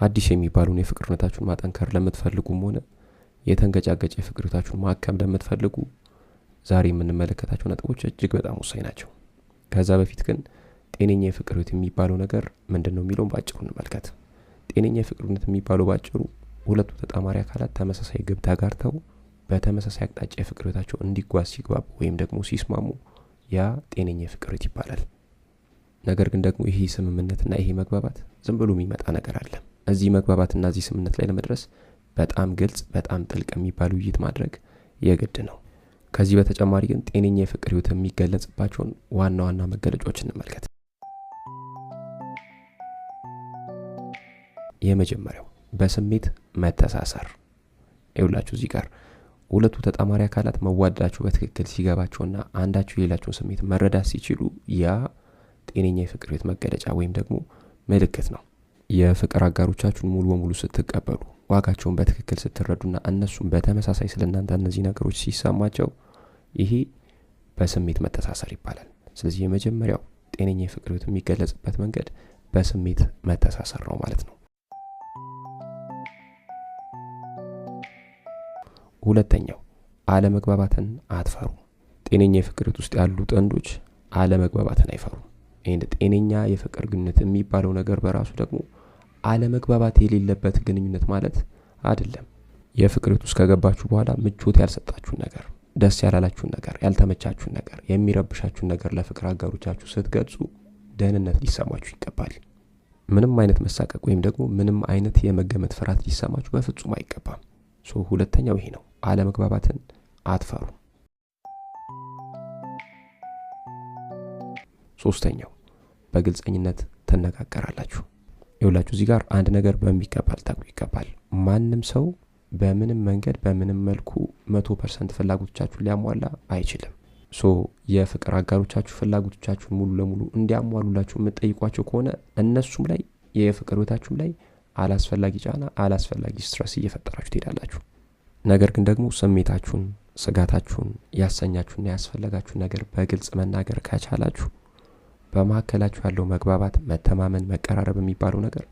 አዲስ የሚባሉን የፍቅር ሁኔታችሁን ማጠንከር ለምትፈልጉም ሆነ የተንገጫገጨ የፍቅር ሁኔታችሁን ማከም ለምትፈልጉ ዛሬ የምንመለከታቸው ነጥቦች እጅግ በጣም ወሳኝ ናቸው። ከዛ በፊት ግን ጤነኛ የፍቅር ህይወት የሚባለው ነገር ምንድነው የሚለውን ባጭሩ እንመልከት። ጤነኛ የፍቅር ህይወት የሚባለው ባጭሩ ሁለቱ ተጣማሪ አካላት ተመሳሳይ ግብ ተጋርተው በተመሳሳይ አቅጣጫ የፍቅር ህይወታቸው እንዲጓዝ ሲግባቡ ወይም ደግሞ ሲስማሙ ያ ጤነኛ የፍቅር ህይወት ይባላል። ነገር ግን ደግሞ ይሄ ስምምነትና ይሄ መግባባት ዝም ብሎ የሚመጣ ነገር አለ። እዚህ መግባባትና እዚህ ስምምነት ላይ ለመድረስ በጣም ግልጽ በጣም ጥልቅ የሚባል ውይይት ማድረግ የግድ ነው። ከዚህ በተጨማሪ ግን ጤነኛ የፍቅር ህይወት የሚገለጽባቸውን ዋና ዋና መገለጫዎች እንመልከት። የመጀመሪያው በስሜት መተሳሰር። ይኸውላችሁ እዚህ ጋር ሁለቱ ተጣማሪ አካላት መዋደዳቸው በትክክል ሲገባቸውና አንዳቸው የሌላቸውን ስሜት መረዳት ሲችሉ ያ ጤነኛ የፍቅር ህይወት መገለጫ ወይም ደግሞ ምልክት ነው። የፍቅር አጋሮቻችሁን ሙሉ በሙሉ ስትቀበሉ ዋጋቸውን በትክክል ስትረዱና እነሱም በተመሳሳይ ስለናንተ እነዚህ ነገሮች ሲሰማቸው ይሄ በስሜት መተሳሰር ይባላል። ስለዚህ የመጀመሪያው ጤነኛ የፍቅር ህይወት የሚገለጽበት መንገድ በስሜት መተሳሰር ነው ማለት ነው። ሁለተኛው አለመግባባትን አትፈሩ። ጤነኛ የፍቅር ህይወት ውስጥ ያሉ ጥንዶች አለመግባባትን አይፈሩም። ጤነኛ የፍቅር ግንኙነት የሚባለው ነገር በራሱ ደግሞ አለመግባባት የሌለበት ግንኙነት ማለት አይደለም። የፍቅር ህይወት ውስጥ ከገባችሁ በኋላ ምቾት ያልሰጣችሁን ነገር፣ ደስ ያላላችሁን ነገር፣ ያልተመቻችሁን ነገር፣ የሚረብሻችሁን ነገር ለፍቅር አጋሮቻችሁ ስትገልጹ ደህንነት ሊሰማችሁ ይገባል። ምንም አይነት መሳቀቅ ወይም ደግሞ ምንም አይነት የመገመት ፍርሃት ሊሰማችሁ በፍጹም አይገባም። ሁለተኛው ይሄ ነው። አለመግባባትን አትፈሩ። ሶስተኛው በግልጸኝነት ትነጋገራላችሁ። ይኸውላችሁ እዚህ ጋር አንድ ነገር በሚገባ ልታውቁ ይገባል። ማንም ሰው በምንም መንገድ በምንም መልኩ 100% ፍላጎቶቻችሁን ሊያሟላ አይችልም። የፍቅር አጋሮቻችሁ ፍላጎቶቻችሁን ሙሉ ለሙሉ እንዲያሟሉላችሁ የምትጠይቋቸው ከሆነ እነሱም ላይ የፍቅር ህይወታችሁም ላይ አላስፈላጊ ጫና አላስፈላጊ ስትረስ እየፈጠራችሁ ትሄዳላችሁ። ነገር ግን ደግሞ ስሜታችሁን፣ ስጋታችሁን፣ ያሰኛችሁና ያስፈልጋችሁን ነገር በግልጽ መናገር ከቻላችሁ በመካከላችሁ ያለው መግባባት፣ መተማመን፣ መቀራረብ የሚባለው ነገር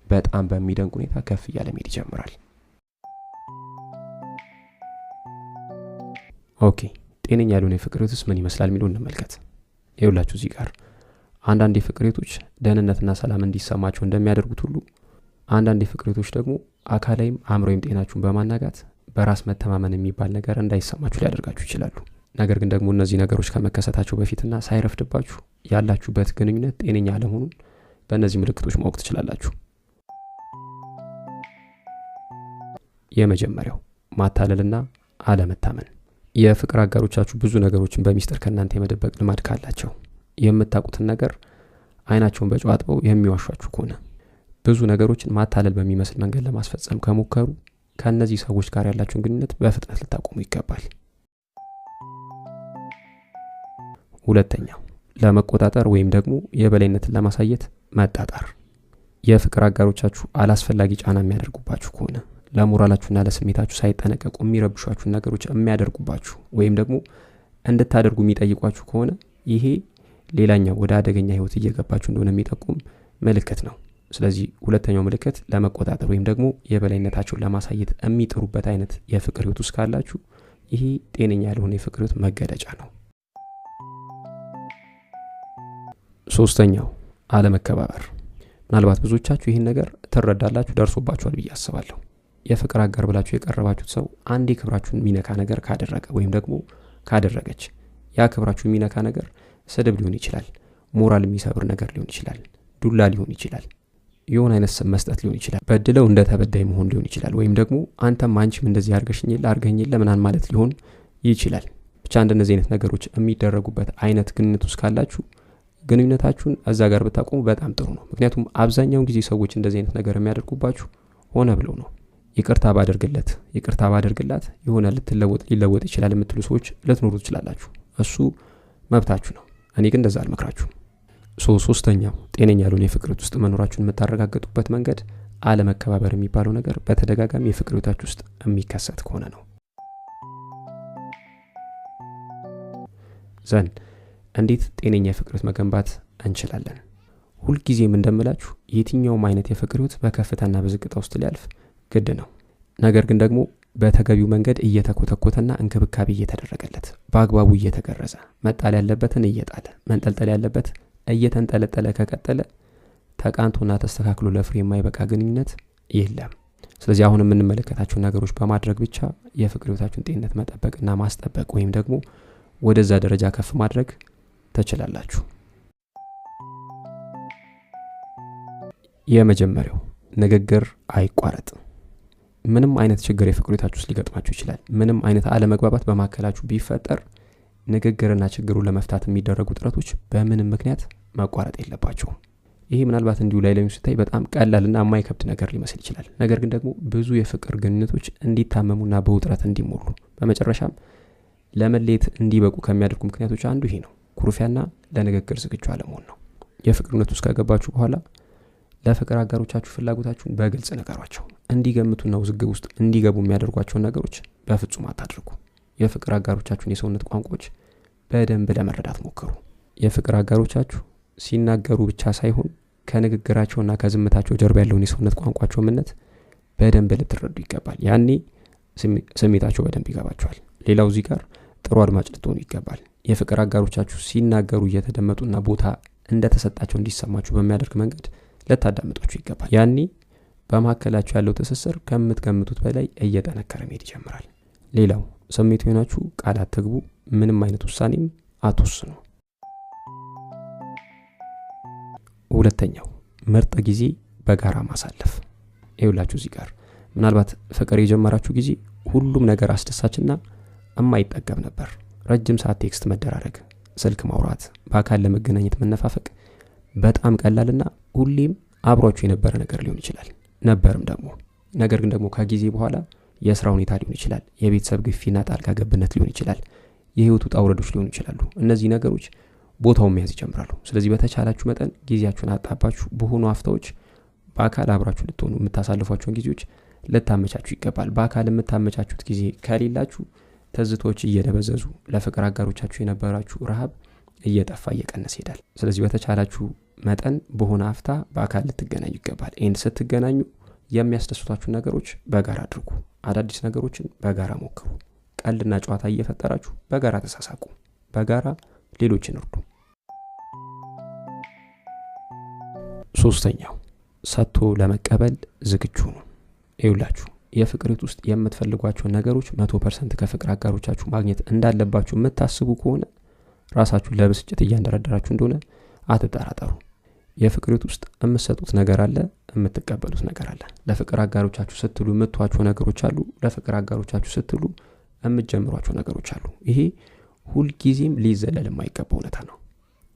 በጣም በሚደንቅ ሁኔታ ከፍ እያለ መሄድ ይጀምራል። ኦኬ ጤነኛ ያልሆነ የፍቅር ህይወትስ ምን ይመስላል የሚለውን እንመልከት። ይኸውላችሁ እዚህ ጋር አንዳንድ የፍቅር ህይወቶች ደህንነትና ሰላም እንዲሰማቸው እንደሚያደርጉት ሁሉ አንዳንድ የፍቅር ህይወቶች ደግሞ አካላዊም አእምሮዊም ጤናችሁን በማናጋት በራስ መተማመን የሚባል ነገር እንዳይሰማችሁ ሊያደርጋችሁ ይችላሉ። ነገር ግን ደግሞ እነዚህ ነገሮች ከመከሰታቸው በፊትና ሳይረፍድባችሁ ያላችሁበት ግንኙነት ጤነኛ አለመሆኑን በእነዚህ ምልክቶች ማወቅ ትችላላችሁ። የመጀመሪያው ማታለልና አለመታመን። የፍቅር አጋሮቻችሁ ብዙ ነገሮችን በሚስጥር ከእናንተ የመደበቅ ልማድ ካላቸው፣ የምታውቁትን ነገር አይናቸውን በጨው አጥበው የሚዋሿችሁ ከሆነ፣ ብዙ ነገሮችን ማታለል በሚመስል መንገድ ለማስፈጸም ከሞከሩ ከእነዚህ ሰዎች ጋር ያላችሁን ግንኙነት በፍጥነት ልታቆሙ ይገባል። ሁለተኛው ለመቆጣጠር ወይም ደግሞ የበላይነትን ለማሳየት መጣጣር። የፍቅር አጋሮቻችሁ አላስፈላጊ ጫና የሚያደርጉባችሁ ከሆነ፣ ለሞራላችሁና ለስሜታችሁ ሳይጠነቀቁ የሚረብሿችሁ ነገሮች የሚያደርጉባችሁ ወይም ደግሞ እንድታደርጉ የሚጠይቋችሁ ከሆነ ይሄ ሌላኛው ወደ አደገኛ ህይወት እየገባችሁ እንደሆነ የሚጠቁም ምልክት ነው። ስለዚህ ሁለተኛው ምልክት ለመቆጣጠር ወይም ደግሞ የበላይነታቸውን ለማሳየት የሚጥሩበት አይነት የፍቅር ህይወት ውስጥ ካላችሁ ይሄ ጤነኛ ያልሆነ የፍቅር ህይወት መገለጫ ነው። ሶስተኛው አለመከባበር። ምናልባት ብዙዎቻችሁ ይህን ነገር ትረዳላችሁ፣ ደርሶባችኋል ብዬ አስባለሁ። የፍቅር አጋር ብላችሁ የቀረባችሁት ሰው አንዴ ክብራችሁን የሚነካ ነገር ካደረገ ወይም ደግሞ ካደረገች ያ ክብራችሁን የሚነካ ነገር ስድብ ሊሆን ይችላል፣ ሞራል የሚሰብር ነገር ሊሆን ይችላል፣ ዱላ ሊሆን ይችላል፣ የሆነ አይነት ስም መስጠት ሊሆን ይችላል፣ በድለው እንደ ተበዳይ መሆን ሊሆን ይችላል፣ ወይም ደግሞ አንተም አንቺም እንደዚህ አርገሽኝ ለምናን ማለት ሊሆን ይችላል። ብቻ እንደነዚህ አይነት ነገሮች የሚደረጉበት አይነት ግንኙነት ውስጥ ካላችሁ ግንኙነታችሁን እዛ ጋር ብታቆሙ በጣም ጥሩ ነው። ምክንያቱም አብዛኛውን ጊዜ ሰዎች እንደዚህ አይነት ነገር የሚያደርጉባችሁ ሆነ ብለው ነው። ይቅርታ ባደርግላት የሆነ ሊለወጥ ይችላል የምትሉ ሰዎች ልትኖሩ ትችላላችሁ። እሱ መብታችሁ ነው። እኔ ግን እንደዛ አልመክራችሁም። ሶስተኛው ጤነኛ ያልሆነ የፍቅር ህይወት ውስጥ መኖራችሁን የምታረጋግጡበት መንገድ አለመከባበር የሚባለው ነገር በተደጋጋሚ የፍቅር ህይወታችሁ ውስጥ የሚከሰት ከሆነ ነው። እንዴት ጤነኛ የፍቅር ህይወት መገንባት እንችላለን? ሁልጊዜም እንደምላችሁ የትኛውም አይነት የፍቅር ህይወት በከፍታና በዝቅታ ውስጥ ሊያልፍ ግድ ነው። ነገር ግን ደግሞ በተገቢው መንገድ እየተኮተኮተና እንክብካቤ እየተደረገለት በአግባቡ እየተገረዘ መጣል ያለበትን እየጣለ መንጠልጠል ያለበት እየተንጠለጠለ ከቀጠለ ተቃንቶና ተስተካክሎ ለፍሬ የማይበቃ ግንኙነት የለም። ስለዚህ አሁን የምንመለከታቸው ነገሮች በማድረግ ብቻ የፍቅር ህይወታችሁን ጤንነት መጠበቅና ማስጠበቅ ወይም ደግሞ ወደዛ ደረጃ ከፍ ማድረግ ትችላላችሁ። የመጀመሪያው ንግግር አይቋረጥ። ምንም አይነት ችግር የፍቅር ህይወታችሁ ውስጥ ሊገጥማችሁ ይችላል። ምንም አይነት አለመግባባት በማከላችሁ ቢፈጠር ንግግርና ችግሩን ለመፍታት የሚደረጉ ጥረቶች በምንም ምክንያት መቋረጥ የለባቸውም። ይሄ ምናልባት እንዲሁ ላይ ሲታይ በጣም ቀላልና የማይከብድ ነገር ሊመስል ይችላል። ነገር ግን ደግሞ ብዙ የፍቅር ግንኙነቶች እንዲታመሙና በውጥረት እንዲሞሉ በመጨረሻም ለመለየት እንዲበቁ ከሚያደርጉ ምክንያቶች አንዱ ይሄ ነው። ኩርፊያና ለንግግር ዝግጁ አለመሆን ነው። የፍቅር ግንኙነት ውስጥ ከገባችሁ በኋላ ለፍቅር አጋሮቻችሁ ፍላጎታችሁን በግልጽ ነገሯቸው። እንዲገምቱና ውዝግብ ውስጥ እንዲገቡ የሚያደርጓቸውን ነገሮች በፍጹም አታድርጉ። የፍቅር አጋሮቻችሁን የሰውነት ቋንቋዎች በደንብ ለመረዳት ሞክሩ። የፍቅር አጋሮቻችሁ ሲናገሩ ብቻ ሳይሆን ከንግግራቸውና ከዝምታቸው ጀርባ ያለውን የሰውነት ቋንቋቸው ምንነት በደንብ ልትረዱ ይገባል። ያኔ ስሜታቸው በደንብ ይገባቸዋል። ሌላው እዚህ ጋር ጥሩ አድማጭ ልትሆኑ ይገባል። የፍቅር አጋሮቻችሁ ሲናገሩ እየተደመጡና ቦታ እንደተሰጣቸው እንዲሰማችሁ በሚያደርግ መንገድ ልታዳምጧችሁ ይገባል። ያኔ በመካከላችሁ ያለው ትስስር ከምትገምቱት በላይ እየጠነከረ መሄድ ይጀምራል። ሌላው ስሜት ሆናችሁ ቃል አትግቡ። ምንም አይነት ውሳኔም አትወስኑ። ሁለተኛው ምርጥ ጊዜ በጋራ ማሳለፍ። ይኸውላችሁ እዚህ ጋር ምናልባት ፍቅር የጀመራችሁ ጊዜ ሁሉም ነገር አስደሳችና የማይጠገብ ነበር። ረጅም ሰዓት ቴክስት መደራረግ፣ ስልክ ማውራት፣ በአካል ለመገናኘት መነፋፈቅ በጣም ቀላልና ሁሌም አብሯችሁ የነበረ ነገር ሊሆን ይችላል ነበርም ደግሞ። ነገር ግን ደግሞ ከጊዜ በኋላ የስራ ሁኔታ ሊሆን ይችላል፣ የቤተሰብ ግፊና ጣልቃ ገብነት ሊሆን ይችላል፣ የህይወቱ ውጣ ውረዶች ሊሆኑ ይችላሉ። እነዚህ ነገሮች ቦታውን መያዝ ይጀምራሉ። ስለዚህ በተቻላችሁ መጠን ጊዜያችሁን አጣባችሁ በሆኑ አፍታዎች በአካል አብራችሁ ልትሆኑ የምታሳልፏቸውን ጊዜዎች ልታመቻችሁ ይገባል። በአካል የምታመቻቹት ጊዜ ከሌላችሁ ትዝታዎች እየደበዘዙ ለፍቅር አጋሮቻችሁ የነበራችሁ ረሃብ እየጠፋ እየቀነሰ ይሄዳል። ስለዚህ በተቻላችሁ መጠን በሆነ አፍታ በአካል ልትገናኙ ይገባል። ይህን ስትገናኙ የሚያስደስቷችሁ ነገሮች በጋራ አድርጉ። አዳዲስ ነገሮችን በጋራ ሞክሩ። ቀልድና ጨዋታ እየፈጠራችሁ በጋራ ተሳሳቁ። በጋራ ሌሎችን እርዱ። ሶስተኛው ሰጥቶ ለመቀበል ዝግጁ ነው። ይኸውላችሁ የፍቅር ህይወት ውስጥ የምትፈልጓቸው ነገሮች 100% ከፍቅር አጋሮቻችሁ ማግኘት እንዳለባችሁ የምታስቡ ከሆነ ራሳችሁን ለብስጭት እያንደረደራችሁ እንደሆነ አትጠራጠሩ። የፍቅር ህይወት ውስጥ የምትሰጡት ነገር አለ፣ የምትቀበሉት ነገር አለ። ለፍቅር አጋሮቻችሁ ስትሉ የምትዋቸው ነገሮች አሉ፣ ለፍቅር አጋሮቻችሁ ስትሉ የምትጀምሯቸው ነገሮች አሉ። ይሄ ሁልጊዜም ሊዘለል የማይገባ እውነታ ነው።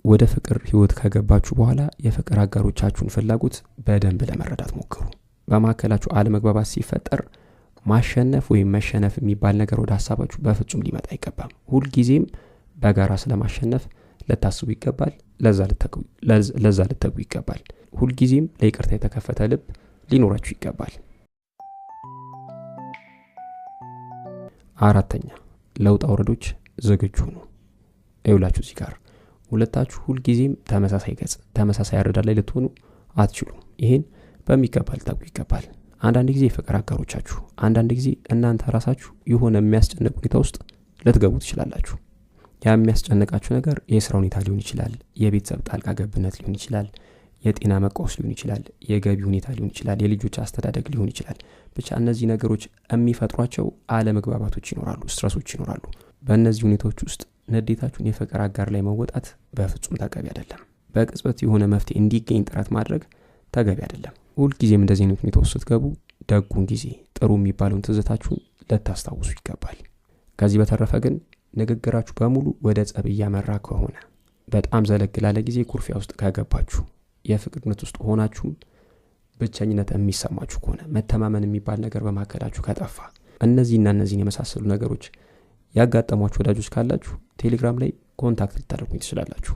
ወደ ፍቅር ህይወት ከገባችሁ በኋላ የፍቅር አጋሮቻችሁን ፍላጎት በደንብ ለመረዳት ሞክሩ። በመካከላችሁ አለመግባባት ሲፈጠር ማሸነፍ ወይም መሸነፍ የሚባል ነገር ወደ ሀሳባችሁ በፍጹም ሊመጣ አይገባም። ሁልጊዜም በጋራ ስለማሸነፍ ልታስቡ ይገባል። ለዛ ልትተጉ ይገባል። ሁልጊዜም ለይቅርታ የተከፈተ ልብ ሊኖራችሁ ይገባል። አራተኛ ለውጣ ውረዶች ዝግጁ ነው። ይኸውላችሁ እዚህ ጋር ሁለታችሁ ሁልጊዜም ተመሳሳይ ገጽ ተመሳሳይ አረዳድ ላይ ልትሆኑ አትችሉም። ይሄን በሚገባ ልታውቁ ይገባል። አንዳንድ ጊዜ ፍቅር አጋሮቻችሁ፣ አንዳንድ ጊዜ እናንተ ራሳችሁ የሆነ የሚያስጨንቅ ሁኔታ ውስጥ ልትገቡ ትችላላችሁ። ያ የሚያስጨንቃችሁ ነገር የስራ ሁኔታ ሊሆን ይችላል፣ የቤተሰብ ጣልቃ ገብነት ሊሆን ይችላል፣ የጤና መቃወስ ሊሆን ይችላል፣ የገቢ ሁኔታ ሊሆን ይችላል፣ የልጆች አስተዳደግ ሊሆን ይችላል። ብቻ እነዚህ ነገሮች የሚፈጥሯቸው አለመግባባቶች ይኖራሉ፣ ስትረሶች ይኖራሉ። በእነዚህ ሁኔታዎች ውስጥ ንዴታችሁን የፍቅር አጋር ላይ መወጣት በፍጹም ተገቢ አይደለም። በቅጽበት የሆነ መፍትሄ እንዲገኝ ጥረት ማድረግ ተገቢ አይደለም። ሁልጊዜም እንደዚህ አይነት ሁኔታ ውስጥ ስትገቡ ደጉን ጊዜ፣ ጥሩ የሚባለውን ትዝታችሁን ልታስታውሱ ይገባል። ከዚህ በተረፈ ግን ንግግራችሁ በሙሉ ወደ ጸብ እያመራ ከሆነ፣ በጣም ዘለግ ላለ ጊዜ ኩርፊያ ውስጥ ከገባችሁ፣ የፍቅርነት ውስጥ ሆናችሁም ብቸኝነት የሚሰማችሁ ከሆነ፣ መተማመን የሚባል ነገር በማከላችሁ ከጠፋ፣ እነዚህን የመሳሰሉ ነገሮች ያጋጠሟችሁ ወዳጆች ካላችሁ ቴሌግራም ላይ ኮንታክት ልታደርጉኝ ትችላላችሁ።